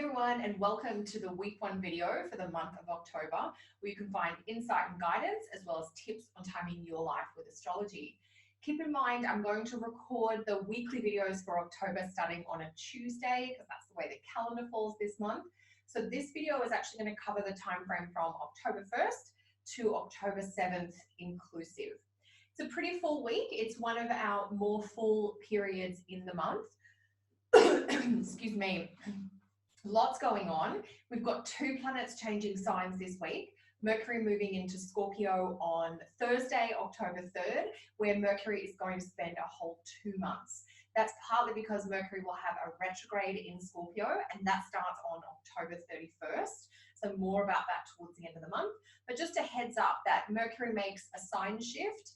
everyone, and welcome to the week 1 video for the month of October, where you can find insight and guidance as well as tips on timing your life with astrology. Keep in mind, I'm going to record the weekly videos for October starting on a Tuesday because that's the way the calendar falls this month. So this video is actually going to cover the time frame from October 1st to October 7th inclusive. It's a pretty full week. It's one of our more full periods in the month. Excuse me. Lots going on. We've got 2 planets changing signs this week. Mercury moving into Scorpio on Thursday, October 3rd, where Mercury is going to spend a whole 2 months. That's partly because Mercury will have a retrograde in Scorpio, and that starts on October 31st. So more about that towards the end of the month. But just a heads up that Mercury makes a sign shift,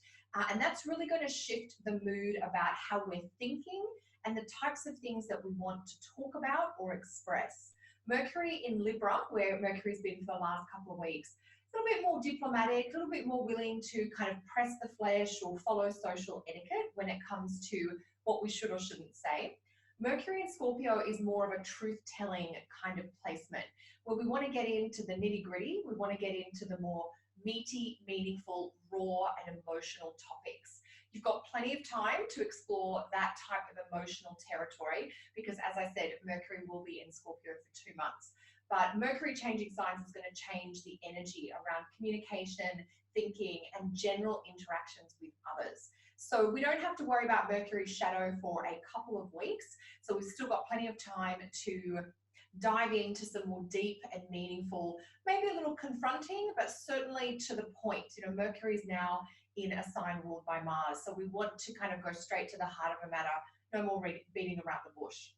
and that's really going to shift the mood about how we're thinking and the types of things that we want to talk about or express. Mercury in Libra, where Mercury's been for the last couple of weeks, a little bit more diplomatic, a little bit more willing to kind of press the flesh or follow social etiquette when it comes to what we should or shouldn't say. Mercury in Scorpio is more of a truth-telling kind of placement, where we want to get into the nitty-gritty, we want to get into the more meaty, meaningful, raw and emotional topics. You've got plenty of time to explore that type of emotional territory because, as I said, Mercury will be in Scorpio for 2 months. But Mercury changing signs is going to change the energy around communication, thinking, and general interactions with others. So we don't have to worry about Mercury's shadow for a couple of weeks. So we've still got plenty of time to dive into some more deep and meaningful, maybe a little confronting, but certainly to the point. You know, Mercury is now in a sign ruled by Mars. So we want to kind of go straight to the heart of a matter, no more beating around the bush.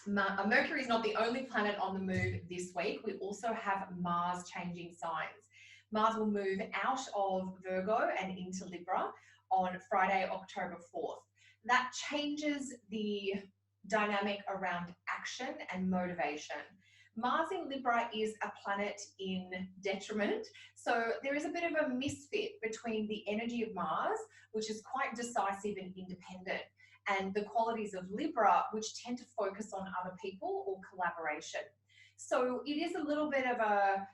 Mercury is not the only planet on the move this week. We also have Mars changing signs. Mars will move out of Virgo and into Libra on Friday, October 4th. That changes the dynamic around action and motivation. Mars in Libra is a planet in detriment, so there is a bit of a misfit between the energy of Mars, which is quite decisive and independent, and the qualities of Libra, which tend to focus on other people or collaboration. So it is a little bit of a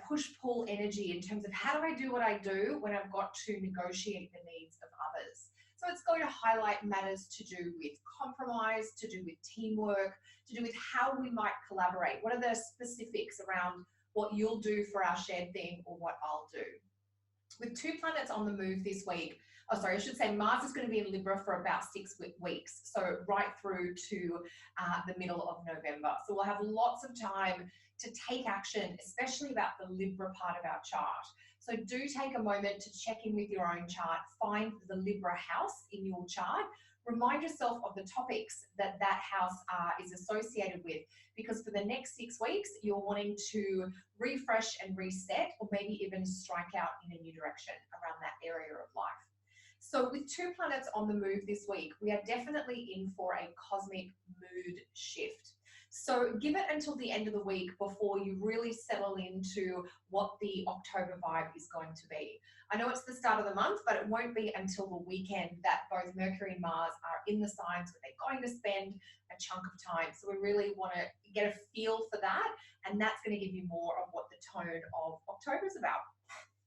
push-pull energy in terms of how do I do what I do when I've got to negotiate the needs of others. So it's going to highlight matters to do with compromise, to do with teamwork, to do with how we might collaborate. What are the specifics around what you'll do for our shared thing or what I'll do? With 2 planets on the move this week, I should say Mars is going to be in Libra for about 6 weeks, so right through to the middle of November. So we'll have lots of time to take action, especially about the Libra part of our chart. So do take a moment to check in with your own chart, find the Libra house in your chart, remind yourself of the topics that that house is associated with, because for the next 6 weeks, you're wanting to refresh and reset, or maybe even strike out in a new direction around that area of life. So with 2 planets on the move this week, we are definitely in for a cosmic mood shift. So give it until the end of the week before you really settle into what the October vibe is going to be. I know it's the start of the month, but it won't be until the weekend that both Mercury and Mars are in the signs where they're going to spend a chunk of time. So we really want to get a feel for that, and that's going to give you more of what the tone of October is about.